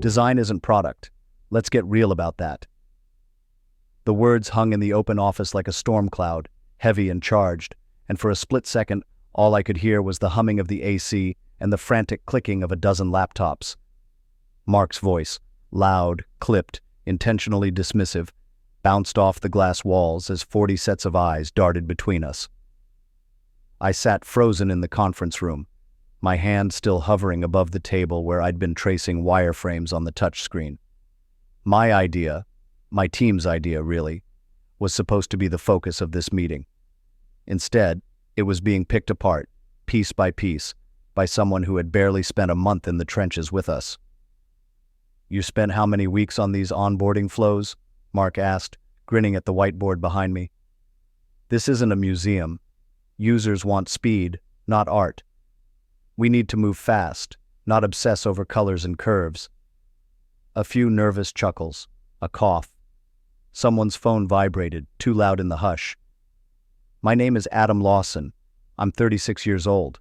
Design isn't product. Let's get real about that. The words hung in the open office like a storm cloud, heavy and charged, and for a split second, all I could hear was the humming of the AC and the frantic clicking of a dozen laptops. Mark's voice, loud, clipped, intentionally dismissive, bounced off the glass walls as 40 sets of eyes darted between us. I sat frozen in the conference room, my hand still hovering above the table where I'd been tracing wireframes on the touchscreen. My idea, my team's idea really, was supposed to be the focus of this meeting. Instead, it was being picked apart, piece by piece, by someone who had barely spent a month in the trenches with us. "You spent how many weeks on these onboarding flows?" Mark asked, grinning at the whiteboard behind me. "This isn't a museum. Users want speed, not art. We need to move fast, not obsess over colors and curves." A few nervous chuckles, a cough. Someone's phone vibrated, too loud in the hush. "My name is Adam Lawson. I'm 36 years old.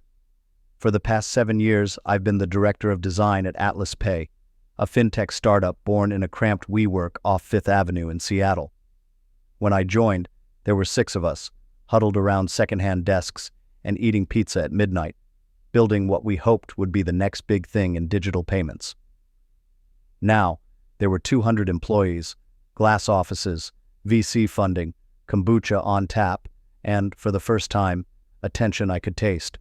For the past 7 years, I've been the director of design at Atlas Pay, a fintech startup born in a cramped WeWork off Fifth Avenue in Seattle. When I joined, there were 6 of us, huddled around secondhand desks and eating pizza at midnight, building what we hoped would be the next big thing in digital payments. Now, there were 200 employees, glass offices, VC funding, kombucha on tap, and, for the first time, attention I could taste.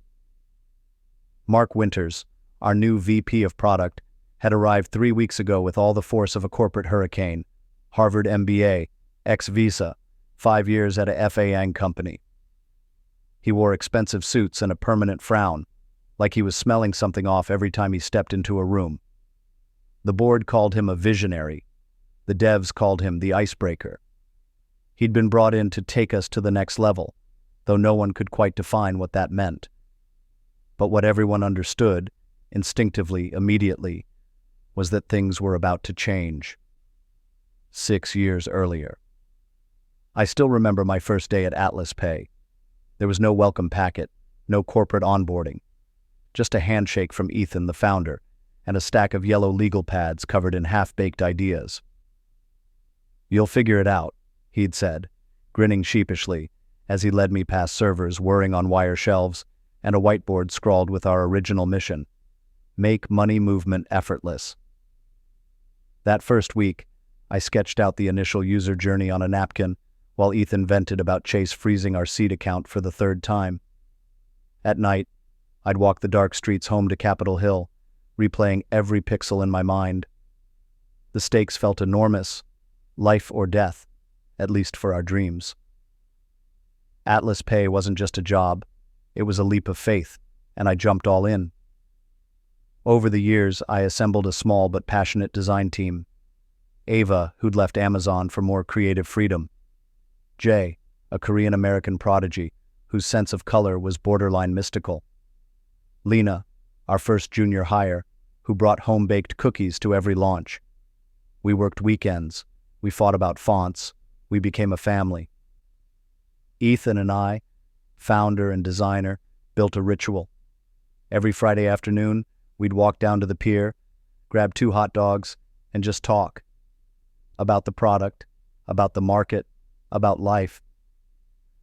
Mark Winters, our new VP of Product, had arrived 3 weeks ago with all the force of a corporate hurricane, Harvard MBA, ex-Visa, 5 years at a FAANG company. He wore expensive suits and a permanent frown, like he was smelling something off every time he stepped into a room. The board called him a visionary. The devs called him the icebreaker. He'd been brought in to take us to the next level, though no one could quite define what that meant. But what everyone understood, instinctively, immediately, was that things were about to change. 6 years earlier. I still remember my first day at Atlas Pay. There was no welcome packet, no corporate onboarding, just a handshake from Ethan, the founder, and a stack of yellow legal pads covered in half-baked ideas. "You'll figure it out," he'd said, grinning sheepishly as he led me past servers whirring on wire shelves and a whiteboard scrawled with our original mission: make money movement effortless. That first week, I sketched out the initial user journey on a napkin while Ethan vented about Chase freezing our seed account for the 3rd time. At night, I'd walk the dark streets home to Capitol Hill, replaying every pixel in my mind. The stakes felt enormous, life or death, at least for our dreams. Atlas Pay wasn't just a job, it was a leap of faith, and I jumped all in. Over the years, I assembled a small but passionate design team. Ava, who'd left Amazon for more creative freedom. Jay, a Korean-American prodigy, whose sense of color was borderline mystical. Lena, our first junior hire, who brought home-baked cookies to every launch. We worked weekends, we fought about fonts, we became a family. Ethan and I, founder and designer, built a ritual. Every Friday afternoon, we'd walk down to the pier, grab 2 hot dogs, and just talk. About the product, about the market, about life.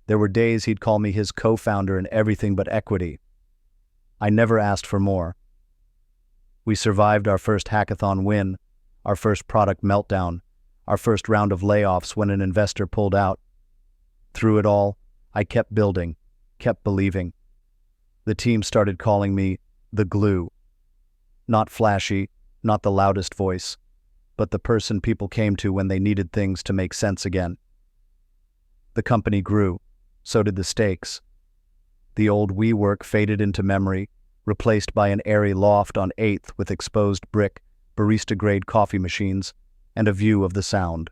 There were days he'd call me his co-founder in everything but equity. I never asked for more. We survived our first hackathon win, our first product meltdown, our first round of layoffs when an investor pulled out. Through it all, I kept building, kept believing. The team started calling me the glue. Not flashy, not the loudest voice, but the person people came to when they needed things to make sense again. The company grew, so did the stakes. The old WeWork faded into memory, replaced by an airy loft on 8th with exposed brick, barista-grade coffee machines, and a view of the Sound.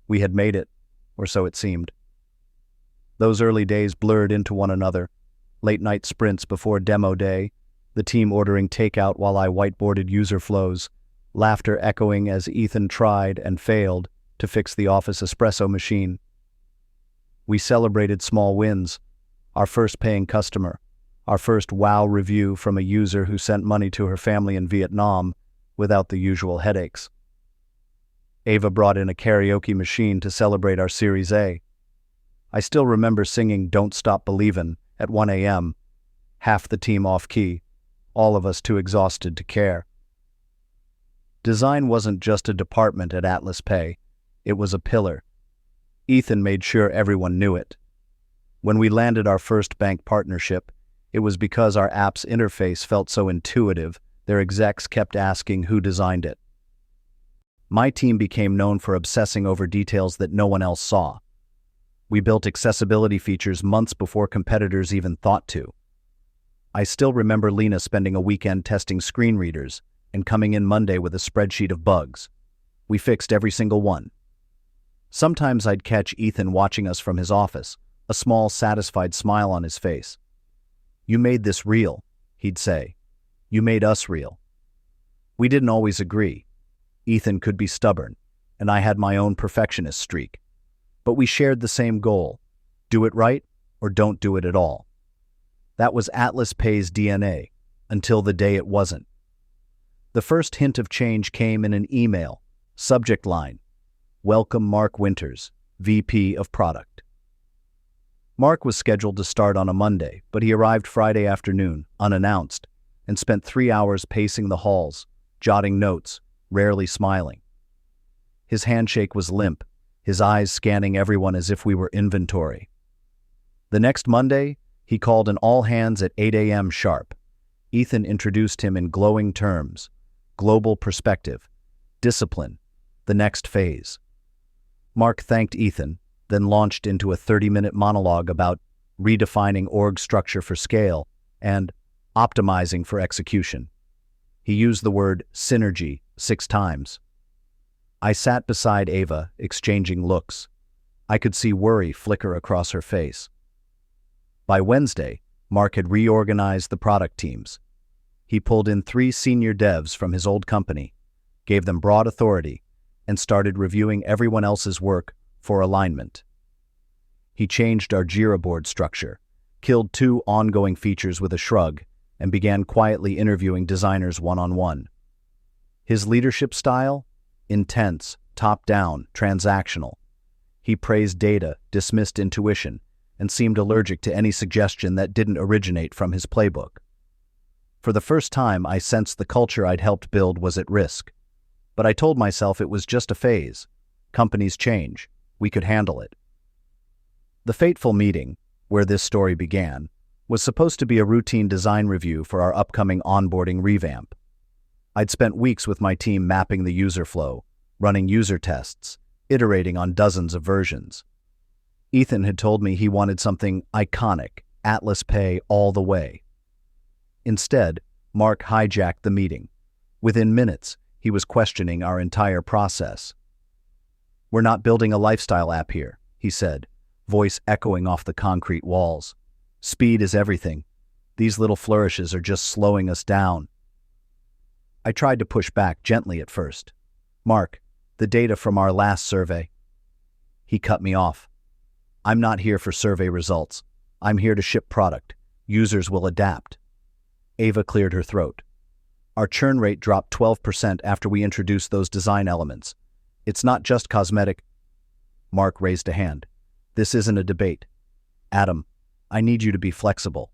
We had made it, or so it seemed. Those early days blurred into one another, late-night sprints before demo day, the team ordering takeout while I whiteboarded user flows, laughter echoing as Ethan tried and failed to fix the office espresso machine. We celebrated small wins, our first paying customer, our first wow review from a user who sent money to her family in Vietnam, without the usual headaches. Ava brought in a karaoke machine to celebrate our Series A. I still remember singing Don't Stop Believin' at 1 a.m., half the team off-key, all of us too exhausted to care. Design wasn't just a department at Atlas Pay, it was a pillar. Ethan made sure everyone knew it. When we landed our first bank partnership, it was because our app's interface felt so intuitive, their execs kept asking who designed it. My team became known for obsessing over details that no one else saw. We built accessibility features months before competitors even thought to. I still remember Lena spending a weekend testing screen readers and coming in Monday with a spreadsheet of bugs. We fixed every single one. Sometimes I'd catch Ethan watching us from his office, a small, satisfied smile on his face. "You made this real," he'd say. "You made us real." We didn't always agree. Ethan could be stubborn, and I had my own perfectionist streak. But we shared the same goal: do it right or don't do it at all. That was Atlas Pay's DNA, until the day it wasn't. The first hint of change came in an email, subject line, "Welcome Mark Winters, VP of Product." Mark was scheduled to start on a Monday, but he arrived Friday afternoon, unannounced, and spent 3 hours pacing the halls, jotting notes, rarely smiling. His handshake was limp, his eyes scanning everyone as if we were inventory. The next Monday, he called an all-hands at 8 a.m. sharp. Ethan introduced him in glowing terms: global perspective, discipline, the next phase. Mark thanked Ethan, then launched into a 30-minute monologue about redefining org structure for scale and optimizing for execution. He used the word synergy 6 times. I sat beside Ava, exchanging looks. I could see worry flicker across her face. By Wednesday, Mark had reorganized the product teams. He pulled in 3 senior devs from his old company, gave them broad authority, and started reviewing everyone else's work for alignment. He changed our Jira board structure, killed 2 ongoing features with a shrug, and began quietly interviewing designers one-on-one. His leadership style? Intense, top-down, transactional. He praised data, dismissed intuition, and seemed allergic to any suggestion that didn't originate from his playbook. For the first time, I sensed the culture I'd helped build was at risk. But I told myself it was just a phase. Companies change. We could handle it. The fateful meeting, where this story began, was supposed to be a routine design review for our upcoming onboarding revamp. I'd spent weeks with my team mapping the user flow, running user tests, iterating on dozens of versions. Ethan had told me he wanted something iconic, Atlas Pay all the way. Instead, Mark hijacked the meeting. Within minutes, he was questioning our entire process. "We're not building a lifestyle app here," he said, voice echoing off the concrete walls. "Speed is everything. These little flourishes are just slowing us down." I tried to push back gently at first. "Mark, the data from our last survey." He cut me off. "I'm not here for survey results. I'm here to ship product. Users will adapt." Ava cleared her throat. "Our churn rate dropped 12% after we introduced those design elements. It's not just cosmetic." Mark raised a hand. "This isn't a debate. Adam, I need you to be flexible.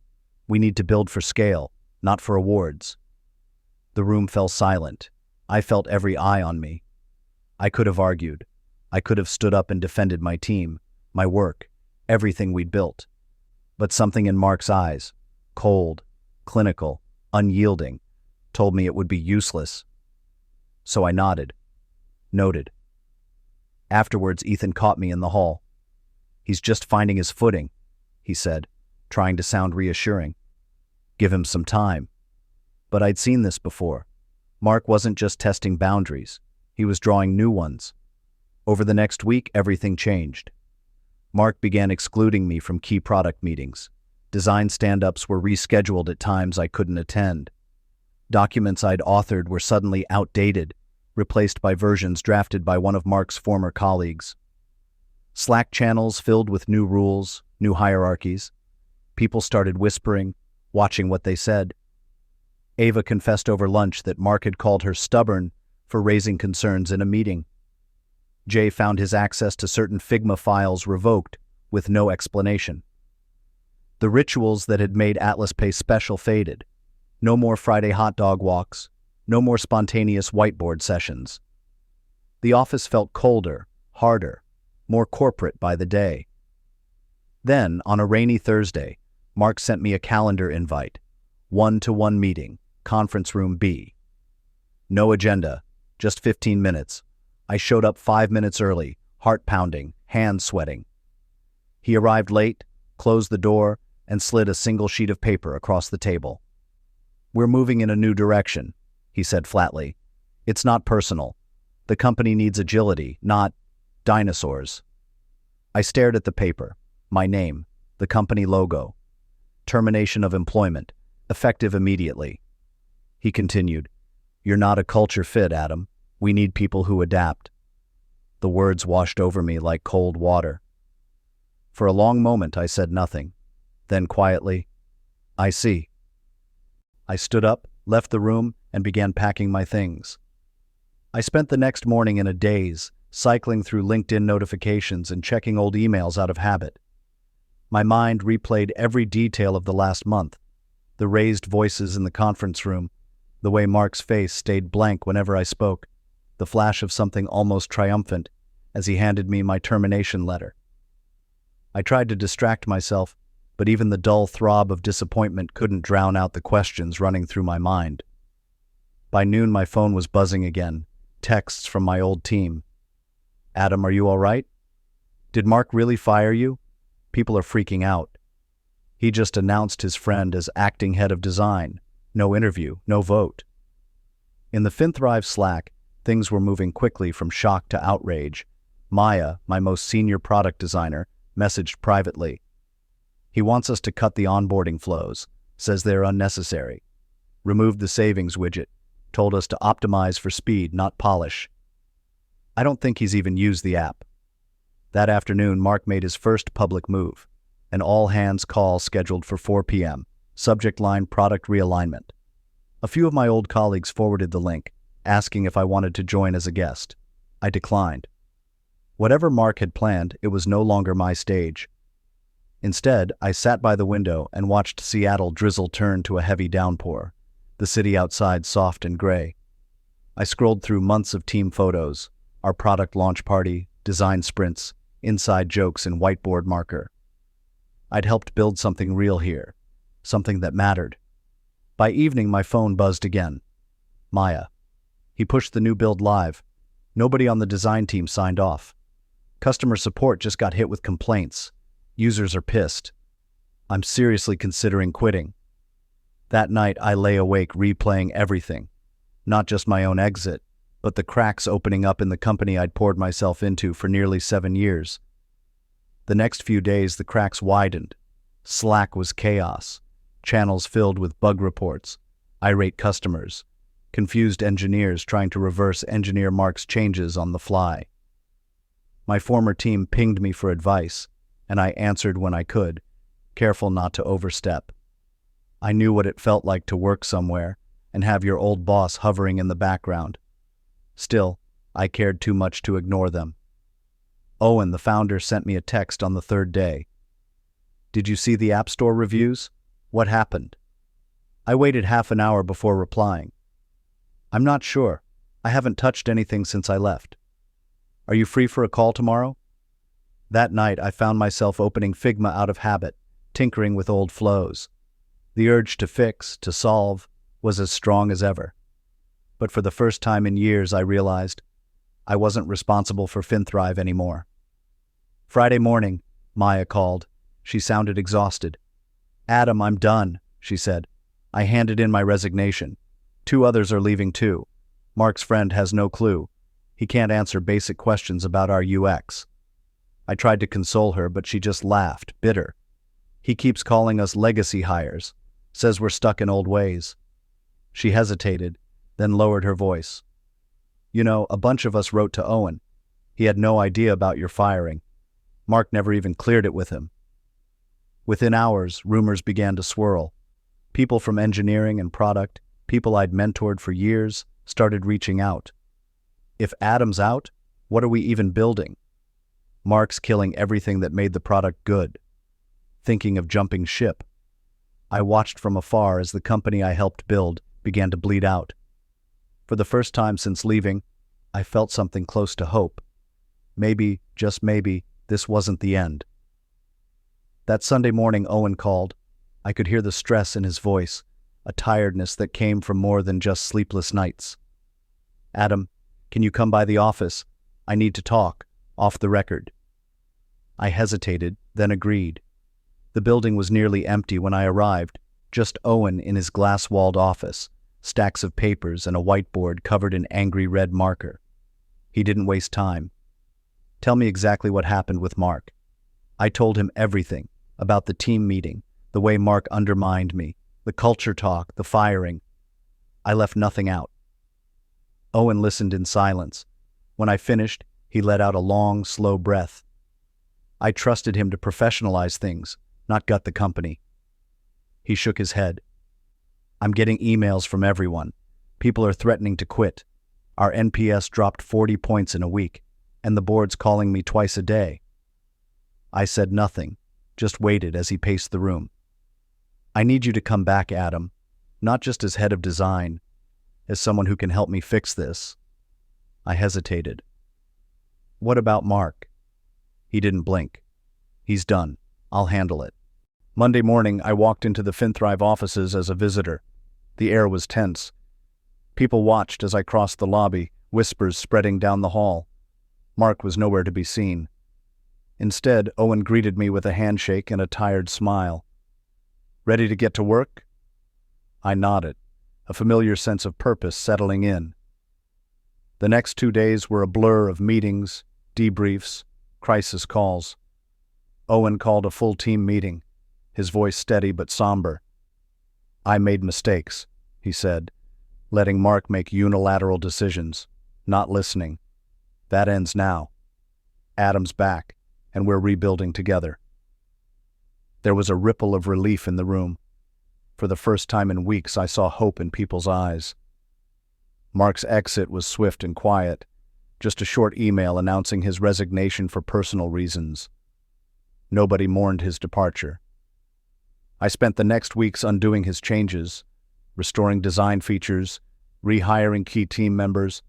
We need to build for scale, not for awards." The room fell silent. I felt every eye on me. I could have argued. I could have stood up and defended my team, my work, everything we'd built. But something in Mark's eyes, cold, clinical, unyielding, told me it would be useless. So I nodded. Noted. Afterwards, Ethan caught me in the hall. "He's just finding his footing," he said, trying to sound reassuring. "Give him some time." But I'd seen this before. Mark wasn't just testing boundaries. He was drawing new ones. Over the next week, everything changed. Mark began excluding me from key product meetings. Design stand-ups were rescheduled at times I couldn't attend. Documents I'd authored were suddenly outdated, replaced by versions drafted by one of Mark's former colleagues. Slack channels filled with new rules, new hierarchies. People started whispering, watching what they said. Ava confessed over lunch that Mark had called her stubborn for raising concerns in a meeting. Jay found his access to certain Figma files revoked with no explanation. The rituals that had made Atlas Pay special faded. No more Friday hot dog walks, no more spontaneous whiteboard sessions. The office felt colder, harder, more corporate by the day. Then, on a rainy Thursday, Mark sent me a calendar invite. 1-to-1 meeting, conference room B. No agenda, just 15 minutes. I showed up 5 minutes early, heart pounding, hands sweating. He arrived late, closed the door, and slid a single sheet of paper across the table. "We're moving in a new direction," he said flatly. "It's not personal. The company needs agility, not dinosaurs." I stared at the paper. My name, the company logo. Termination of employment, effective immediately. He continued, "You're not a culture fit, Adam. We need people who adapt." The words washed over me like cold water. For a long moment I said nothing. Then quietly, "I see." I stood up, left the room, and began packing my things. I spent the next morning in a daze, cycling through LinkedIn notifications and checking old emails out of habit. My mind replayed every detail of the last month, the raised voices in the conference room, the way Mark's face stayed blank whenever I spoke, the flash of something almost triumphant as he handed me my termination letter. I tried to distract myself, but even the dull throb of disappointment couldn't drown out the questions running through my mind. By noon my phone was buzzing again, texts from my old team. "Adam, are you all right? Did Mark really fire you? People are freaking out. He just announced his friend as acting head of design. No interview, no vote." In the FinThrive Slack, things were moving quickly from shock to outrage. Maya, my most senior product designer, messaged privately. "He wants us to cut the onboarding flows, says they're unnecessary. Removed the savings widget, told us to optimize for speed, not polish." I don't think he's even used the app. That afternoon, Mark made his first public move, an all-hands call scheduled for 4 p.m., subject line product realignment. A few of my old colleagues forwarded the link, asking if I wanted to join as a guest. I declined. Whatever Mark had planned, it was no longer my stage. Instead, I sat by the window and watched Seattle drizzle turn to a heavy downpour, the city outside soft and gray. I scrolled through months of team photos, our product launch party, design sprints, inside jokes in whiteboard marker. I'd helped build something real here, something that mattered. By evening, my phone buzzed again. Maya. He pushed the new build live. Nobody on the design team signed off. Customer support just got hit with complaints. Users are pissed. I'm seriously considering quitting. That night, I lay awake replaying everything. Not just my own exit, but the cracks opening up in the company I'd poured myself into for nearly 7 years. The next few days, the cracks widened. Slack was chaos. Channels filled with bug reports, irate customers, confused engineers trying to reverse engineer Mark's changes on the fly. My former team pinged me for advice, and I answered when I could, careful not to overstep. I knew what it felt like to work somewhere and have your old boss hovering in the background. Still, I cared too much to ignore them. Owen, the founder, sent me a text on the third day. "Did you see the App Store reviews? What happened?" I waited half an hour before replying. "I'm not sure. I haven't touched anything since I left. Are you free for a call tomorrow?" That night, I found myself opening Figma out of habit, tinkering with old flows. The urge to fix, to solve, was as strong as ever. But for the first time in years, I realized I wasn't responsible for FinThrive anymore. Friday morning, Maya called. She sounded exhausted. "Adam, I'm done," she said. "I handed in my resignation. 2 others are leaving too. Mark's friend has no clue. He can't answer basic questions about our UX." I tried to console her, but she just laughed, bitter. "He keeps calling us legacy hires, says we're stuck in old ways." She hesitated, then lowered her voice. "You know, a bunch of us wrote to Owen. He had no idea about your firing. Mark never even cleared it with him." Within hours, rumors began to swirl. People from engineering and product, People I'd mentored for years started reaching out. If Adam's out, what are we even building? Mark's killing everything that made the product good. Thinking of jumping ship. I watched from afar as the company I helped build began to bleed out. For the first time since leaving, I felt something close to hope. Maybe, just maybe, this wasn't the end. That Sunday morning Owen called. I could hear the stress in his voice, a tiredness that came from more than just sleepless nights. "Adam, can you come by the office? I need to talk, off the record." I hesitated, then agreed. The building was nearly empty when I arrived, just Owen in his glass-walled office, stacks of papers and a whiteboard covered in angry red marker. He didn't waste time. "Tell me exactly what happened with Mark." I told him everything, about the team meeting, the way Mark undermined me, the culture talk, the firing. I left nothing out. Owen listened in silence. When I finished, he let out a long, slow breath. I trusted him to professionalize things, not gut the company. He shook his head. "I'm getting emails from everyone. People are threatening to quit. Our NPS dropped 40 points in a week, and the board's calling me twice a day." I said nothing, just waited as he paced the room. "I need you to come back, Adam, not just as head of design, as someone who can help me fix this." I hesitated. "What about Mark?" He didn't blink. "He's done. I'll handle it." Monday morning, I walked into the FinThrive offices as a visitor. The air was tense. People watched as I crossed the lobby, whispers spreading down the hall. Mark was nowhere to be seen. Instead, Owen greeted me with a handshake and a tired smile. "Ready to get to work?" I nodded, a familiar sense of purpose settling in. The next 2 days were a blur of meetings, debriefs, crisis calls. Owen called a full team meeting, his voice steady but somber. "I made mistakes," he said, letting Mark make unilateral decisions, not listening. "That ends now. Adam's back, and we're rebuilding together." There was a ripple of relief in the room. For the first time in weeks, I saw hope in people's eyes. Mark's exit was swift and quiet, just a short email announcing his resignation for personal reasons. Nobody mourned his departure. I spent the next weeks undoing his changes, restoring design features, rehiring key team members,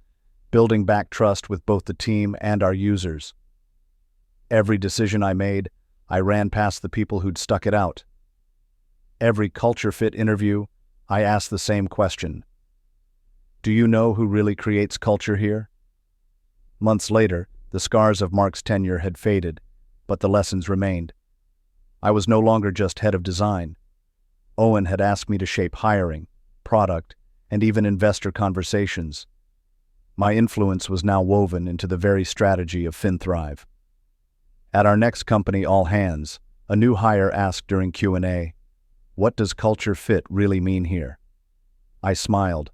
building back trust with both the team and our users. Every decision I made, I ran past the people who'd stuck it out. Every culture fit interview, I asked the same question. "Do you know who really creates culture here?" Months later, the scars of Mark's tenure had faded, but the lessons remained. I was no longer just head of design. Owen had asked me to shape hiring, product, and even investor conversations. My influence was now woven into the very strategy of FinThrive. At our next company all hands, a new hire asked during Q&A, "What does culture fit really mean here?" I smiled.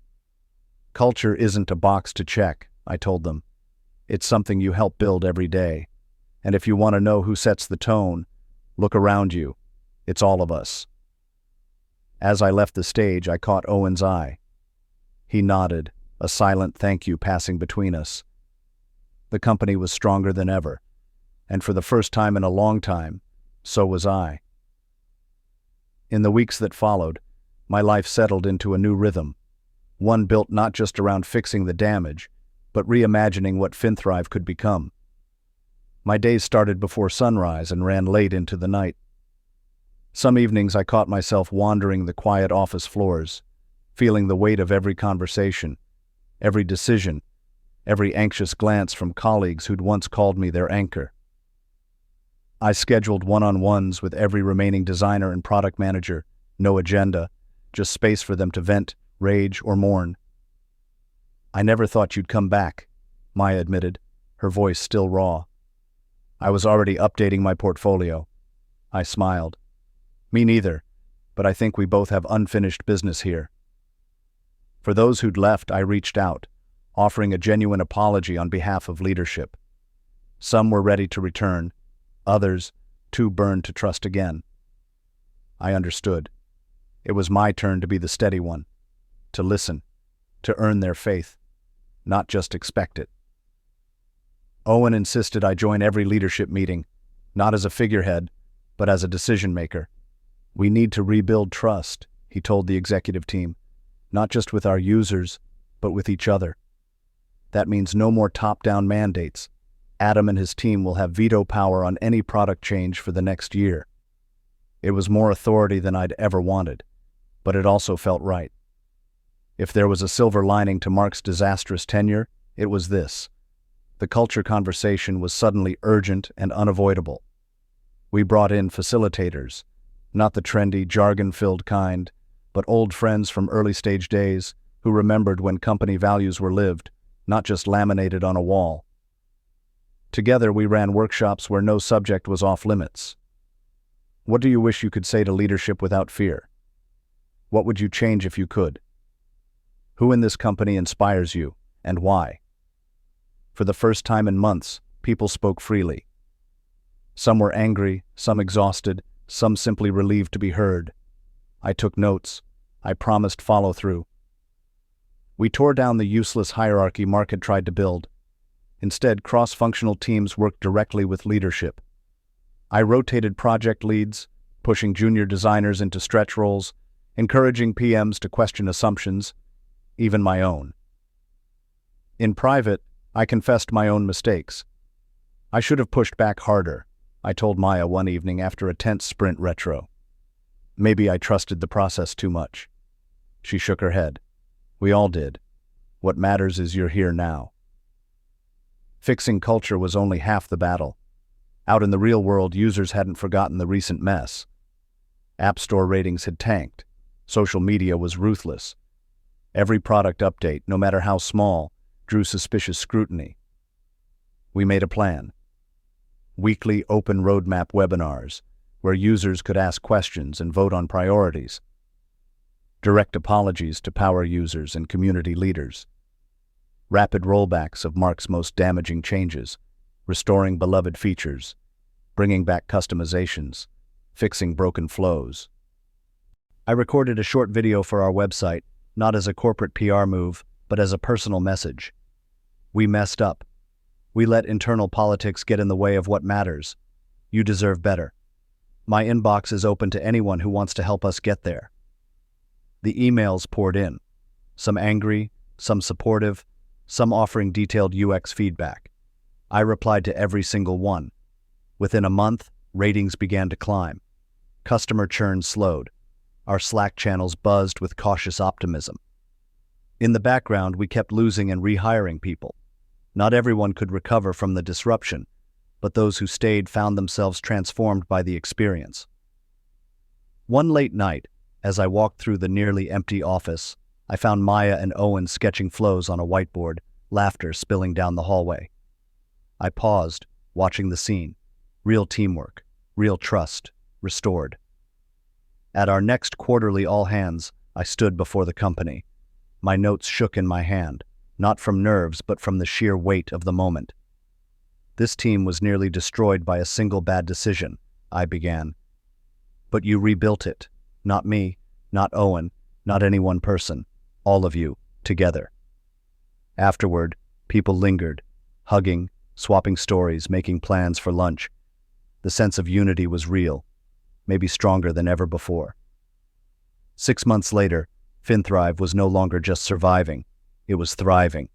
"Culture isn't a box to check," I told them. "It's something you help build every day. And if you want to know who sets the tone, look around you. It's all of us." As I left the stage, I caught Owen's eye. He nodded, a silent thank you passing between us. The company was stronger than ever, and for the first time in a long time, so was I. In the weeks that followed, my life settled into a new rhythm, one built not just around fixing the damage, but reimagining what FinThrive could become. My days started before sunrise and ran late into the night. Some evenings I caught myself wandering the quiet office floors, feeling the weight of every conversation, every decision, every anxious glance from colleagues who'd once called me their anchor. I scheduled one-on-ones with every remaining designer and product manager, no agenda, just space for them to vent, rage, or mourn. "I never thought you'd come back," Maya admitted, her voice still raw. I was already updating my portfolio. I smiled. "Me neither, but I think we both have unfinished business here." For those who'd left, I reached out, offering a genuine apology on behalf of leadership. Some were ready to return, others too burned to trust again. I understood. It was my turn to be the steady one. to listen, to earn their faith, not just expect it. Owen insisted I join every leadership meeting, not as a figurehead, but as a decision-maker. We need to rebuild trust, he told the executive team, not just with our users, but with each other. That means no more top-down mandates. Adam and his team will have veto power on any product change for the next year. It was more authority than I'd ever wanted, but it also felt right. If there was a silver lining to Mark's disastrous tenure, it was this. The culture conversation was suddenly urgent and unavoidable. We brought in facilitators, not the trendy, jargon-filled kind, but old friends from early-stage days who remembered when company values were lived, not just laminated on a wall. Together, we ran workshops where no subject was off-limits. What do you wish you could say to leadership without fear? What would you change if you could? Who in this company inspires you, and why? For the first time in months, people spoke freely. Some were angry, some exhausted, some simply relieved to be heard. I took notes. I promised follow-through. We tore down the useless hierarchy Mark had tried to build. Instead, cross-functional teams worked directly with leadership. I rotated project leads, pushing junior designers into stretch roles, encouraging PMs to question assumptions, even my own. In private, I confessed my own mistakes. I should have pushed back harder, I told Maya one evening after a tense sprint retro. Maybe I trusted the process too much. She shook her head. We all did. What matters is you're here now. Fixing culture was only half the battle. Out in the real world, users hadn't forgotten the recent mess. App Store ratings had tanked. Social media was ruthless. Every product update, no matter how small, drew suspicious scrutiny. We made a plan. Weekly open roadmap webinars, where users could ask questions and vote on priorities. Direct apologies to power users and community leaders. Rapid rollbacks of Mark's most damaging changes, restoring beloved features, bringing back customizations, fixing broken flows. I recorded a short video for our website, not as a corporate PR move, but as a personal message. We messed up. We let internal politics get in the way of what matters. You deserve better. My inbox is open to anyone who wants to help us get there. The emails poured in, some angry, some supportive, some offering detailed UX feedback. I replied to every single one. Within a month, ratings began to climb. Customer churn slowed. Our Slack channels buzzed with cautious optimism. In the background, we kept losing and rehiring people. Not everyone could recover from the disruption, but those who stayed found themselves transformed by the experience. One late night, as I walked through the nearly empty office, I found Maya and Owen sketching flows on a whiteboard, laughter spilling down the hallway. I paused, watching the scene. Real teamwork, real trust, restored. At our next quarterly all-hands, I stood before the company. My notes shook in my hand, not from nerves but from the sheer weight of the moment. This team was nearly destroyed by a single bad decision, I began. But you rebuilt it. Not me, not Owen, not any one person. All of you, together. Afterward, people lingered, hugging, swapping stories, making plans for lunch. The sense of unity was real, maybe stronger than ever before. 6 months later, FinThrive was no longer just surviving, it was thriving.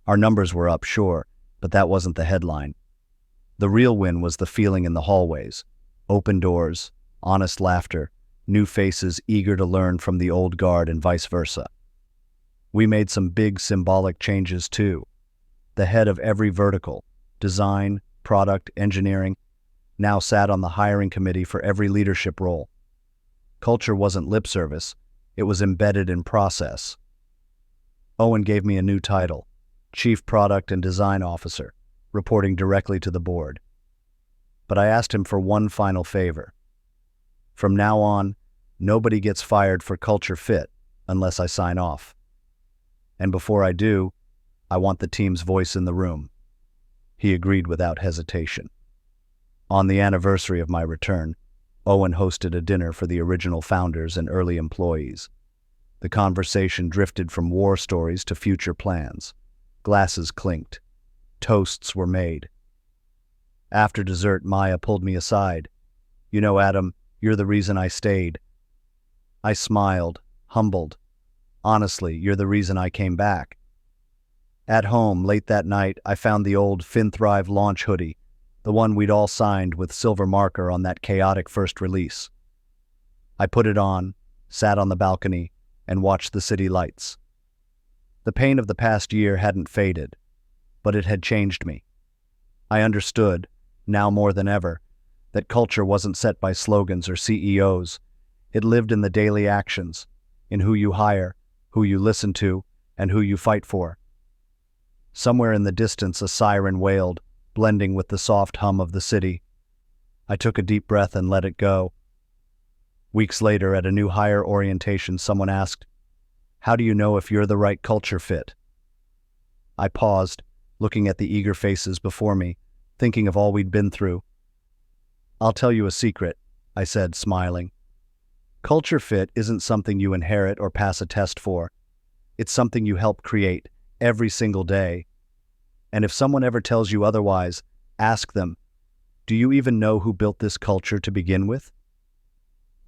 Our numbers were up, sure, but that wasn't the headline. The real win was the feeling in the hallways. Open doors, honest laughter, new faces eager to learn from the old guard and vice versa. We made some big symbolic changes too. The head of every vertical, design, product, engineering, now sat on the hiring committee for every leadership role. Culture wasn't lip service, it was embedded in process. Owen gave me a new title, Chief Product and Design Officer, reporting directly to the board. But I asked him for one final favor. From now on, nobody gets fired for culture fit unless I sign off. And before I do, I want the team's voice in the room. He agreed without hesitation. On the anniversary of my return, Owen hosted a dinner for the original founders and early employees. The conversation drifted from war stories to future plans. Glasses clinked. Toasts were made. After dessert, Maya pulled me aside. "You know, Adam, you're the reason I stayed." I smiled, humbled. "Honestly, you're the reason I came back." At home, late that night, I found the old FinThrive launch hoodie, the one we'd all signed with silver marker on that chaotic first release. I put it on, sat on the balcony, and watched the city lights. The pain of the past year hadn't faded, but it had changed me. I understood, now more than ever, that culture wasn't set by slogans or CEOs. It lived in the daily actions, in who you hire, who you listen to, and who you fight for. Somewhere in the distance, a siren wailed, blending with the soft hum of the city. I took a deep breath and let it go. Weeks later, at a new hire orientation, someone asked, "How do you know if you're the right culture fit?" I paused, looking at the eager faces before me, thinking of all we'd been through. "I'll tell you a secret," I said, smiling. "Culture fit isn't something you inherit or pass a test for. It's something you help create every single day. And if someone ever tells you otherwise, ask them, do you even know who built this culture to begin with?"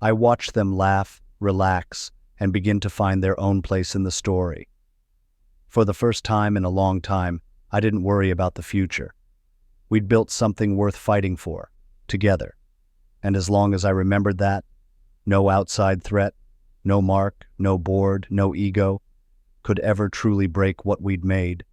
I watched them laugh, relax, and begin to find their own place in the story. For the first time in a long time, I didn't worry about the future. We'd built something worth fighting for, together. And as long as I remembered that, no outside threat, no mark, no board, no ego, could ever truly break what we'd made.